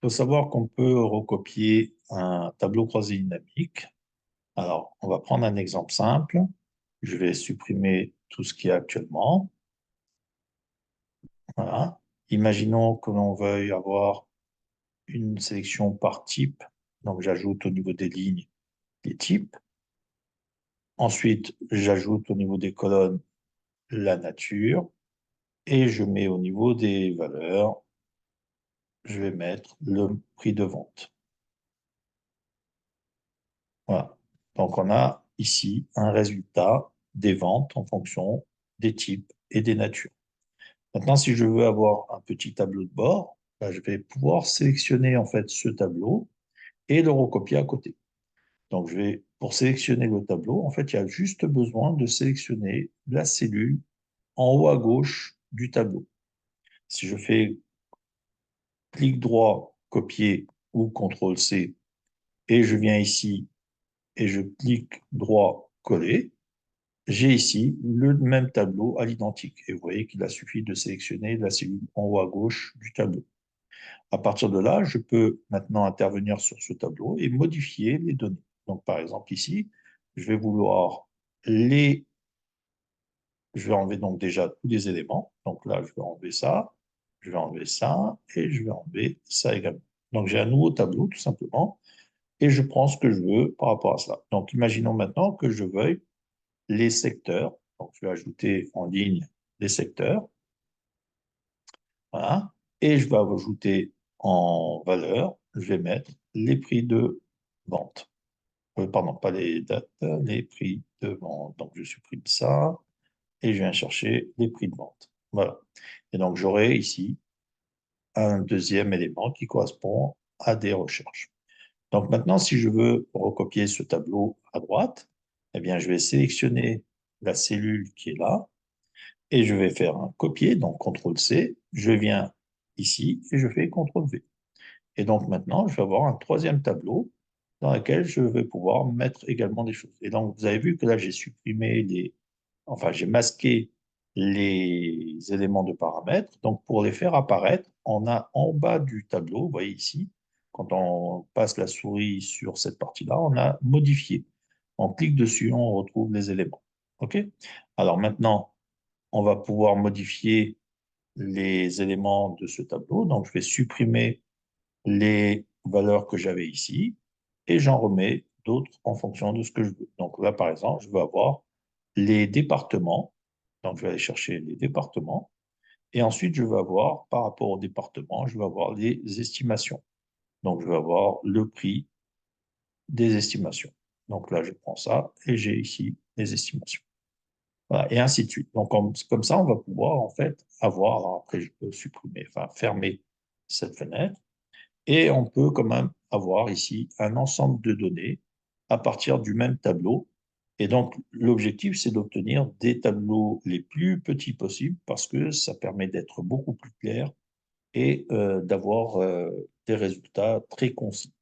faut savoir qu'on peut recopier un tableau croisé dynamique. Alors, on va prendre un exemple simple. Je vais supprimer tout ce qu'il y a actuellement. Voilà. Imaginons que l'on veuille avoir une sélection par type. Donc, j'ajoute au niveau des lignes les types. Ensuite, j'ajoute au niveau des colonnes la nature. Et je mets au niveau des valeurs, je vais mettre le prix de vente. Voilà. Donc, on a ici un résultat des ventes en fonction des types et des natures. Maintenant, si je veux avoir un petit tableau de bord, ben, je vais pouvoir sélectionner en fait ce tableau et le recopier à côté. Donc, pour sélectionner le tableau, en fait, il y a juste besoin de sélectionner la cellule en haut à gauche du tableau. Si je fais clic droit, copier ou CTRL-C, et je viens ici et je clique droit, coller, j'ai ici le même tableau à l'identique. Et vous voyez qu'il a suffi de sélectionner la cellule en haut à gauche du tableau. À partir de là, je peux maintenant intervenir sur ce tableau et modifier les données. Donc, par exemple, ici, je vais vouloir les... Je vais enlever donc déjà tous les éléments. Donc là, je vais enlever ça, je vais enlever ça et je vais enlever ça également. Donc, j'ai un nouveau tableau, tout simplement, et je prends ce que je veux par rapport à cela. Donc, imaginons maintenant que je veuille les secteurs. Donc, je vais ajouter en ligne les secteurs. Voilà. Et je vais ajouter en valeur, je vais mettre les prix de vente. Pardon, pas les dates, les prix de vente. Donc, je supprime ça et je viens chercher les prix de vente. Voilà. Et donc, j'aurai ici un deuxième élément qui correspond à des recherches. Donc, maintenant, si je veux recopier ce tableau à droite, eh bien, je vais sélectionner la cellule qui est là et je vais faire un copier, donc CTRL-C. Je viens ici et je fais CTRL-V. Et donc maintenant, je vais avoir un troisième tableau dans lequel je vais pouvoir mettre également des choses. Et donc, vous avez vu que là, j'ai supprimé enfin, j'ai masqué les éléments de paramètres. Donc, pour les faire apparaître, on a en bas du tableau, vous voyez ici, quand on passe la souris sur cette partie-là, on a modifié. On clique dessus, on retrouve les éléments. OK? Alors maintenant, on va pouvoir modifier les éléments de ce tableau. Donc, je vais supprimer les valeurs que j'avais ici et j'en remets d'autres en fonction de ce que je veux. Donc là, par exemple, je veux avoir les départements. Donc, je vais aller chercher les départements. Et ensuite, je vais avoir, par rapport aux départements, je vais avoir les estimations. Donc, je vais avoir le prix des estimations. Donc là, je prends ça et j'ai ici les estimations. Voilà, et ainsi de suite. Donc, comme ça, on va pouvoir, en fait, avoir, alors après, je peux supprimer, enfin, fermer cette fenêtre, et on peut quand même avoir ici un ensemble de données à partir du même tableau. Et donc, l'objectif, c'est d'obtenir des tableaux les plus petits possibles parce que ça permet d'être beaucoup plus clair et d'avoir des résultats très concis.